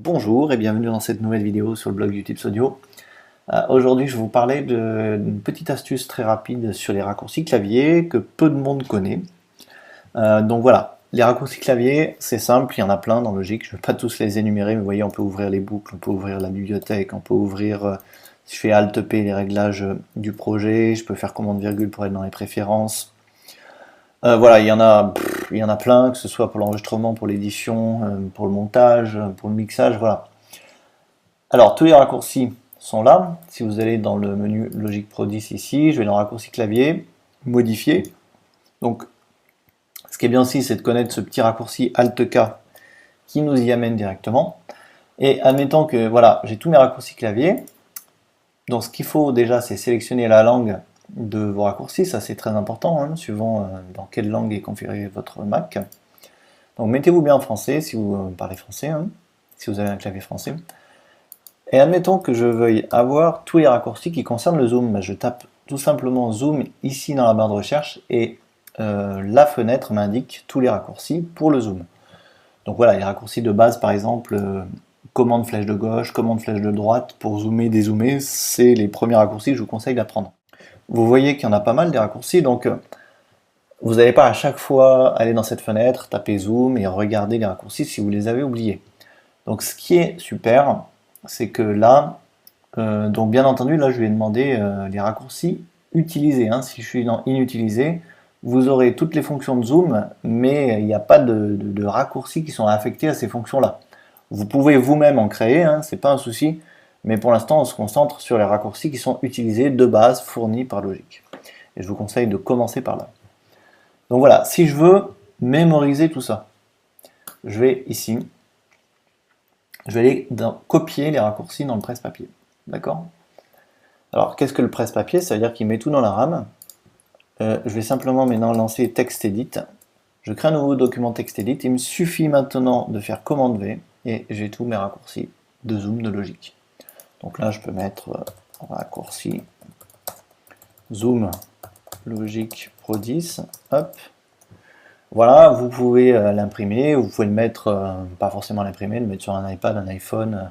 Bonjour et bienvenue dans cette nouvelle vidéo sur le blog Utips Audio. Aujourd'hui je vais vous parler d'une petite astuce très rapide sur les raccourcis clavier que peu de monde connaît. Donc voilà, les raccourcis clavier c'est simple, il y en a plein dans Logic, je ne vais pas tous les énumérer, mais vous voyez on peut ouvrir les boucles, on peut ouvrir la bibliothèque, on peut ouvrir, si je fais Alt P, les réglages du projet, je peux faire commande virgule pour être dans les préférences. Voilà, il y en a plein, que ce soit pour l'enregistrement, pour l'édition, pour le montage, pour le mixage, voilà. Alors, tous les raccourcis sont là. Si vous allez dans le menu Logic Pro 10 ici, je vais dans raccourci clavier, modifier. Donc, ce qui est bien aussi, c'est de connaître ce petit raccourci Alt K qui nous y amène directement. Et admettons que, voilà, j'ai tous mes raccourcis clavier. Donc, ce qu'il faut déjà, c'est sélectionner la langue de vos raccourcis, ça c'est très important, hein, suivant dans quelle langue est configuré votre Mac. Donc mettez-vous bien en français si vous parlez français, hein, si vous avez un clavier français. Et admettons que je veuille avoir tous les raccourcis qui concernent le zoom. Je tape tout simplement zoom ici dans la barre de recherche et la fenêtre m'indique tous les raccourcis pour le zoom. Donc voilà, les raccourcis de base par exemple, commande flèche de gauche, commande flèche de droite, pour zoomer, dézoomer, c'est les premiers raccourcis que je vous conseille d'apprendre. Vous voyez qu'il y en a pas mal des raccourcis, donc vous n'allez pas à chaque fois aller dans cette fenêtre, taper zoom et regarder les raccourcis si vous les avez oubliés. Donc ce qui est super, c'est que là, donc bien entendu, là je vais demander les raccourcis utilisés. Hein. Si je suis dans inutilisé, vous aurez toutes les fonctions de zoom, mais il n'y a pas de raccourcis qui sont affectés à ces fonctions-là. Vous pouvez vous-même en créer, hein, c'est pas un souci, mais pour l'instant on se concentre sur les raccourcis qui sont utilisés de base, fournis par Logic. Et je vous conseille de commencer par là. Donc voilà, si je veux mémoriser tout ça, je vais ici, je vais aller copier les raccourcis dans le presse-papier. D'accord? Alors qu'est-ce que le presse-papier? Ça veut dire qu'il met tout dans la RAM. Je vais simplement maintenant lancer TextEdit. Je crée un nouveau document TextEdit. Il me suffit maintenant de faire commande V et j'ai tous mes raccourcis de zoom de Logic. Donc là, je peux mettre raccourci zoom Logic Pro 10. Hop. Voilà, vous pouvez l'imprimer, vous pouvez le mettre, pas forcément l'imprimer, le mettre sur un iPad, un iPhone,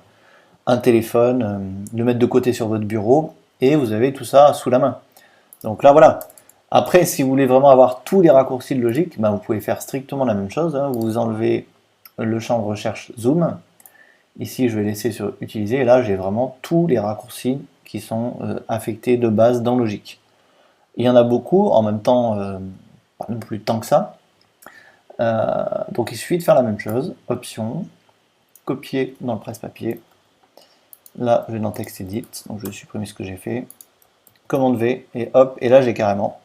un téléphone, le mettre de côté sur votre bureau, et vous avez tout ça sous la main. Donc là, voilà. Après, si vous voulez vraiment avoir tous les raccourcis de Logic, ben, vous pouvez faire strictement la même chose. Hein. Vous enlevez le champ de recherche Zoom. Ici, je vais laisser sur Utiliser, et là, j'ai vraiment tous les raccourcis qui sont affectés de base dans Logic. Il y en a beaucoup, en même temps, pas non plus tant que ça. Donc il suffit de faire la même chose, option, copier dans le presse-papier, là je vais dans TextEdit, donc je vais supprimer ce que j'ai fait, commande V, et hop, et là j'ai carrément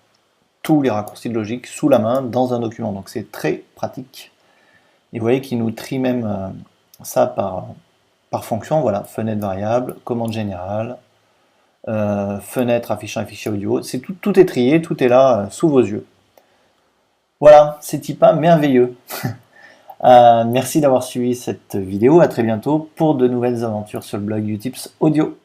tous les raccourcis de Logic sous la main dans un document, donc c'est très pratique. Et vous voyez qu'il nous trie même ça par fonction, voilà, fenêtre variable, commande générale, fenêtre affichant un fichier audio, tout est trié, tout est là sous vos yeux. Voilà, c'est pas merveilleux. Merci d'avoir suivi cette vidéo, à très bientôt pour de nouvelles aventures sur le blog Utips Audio.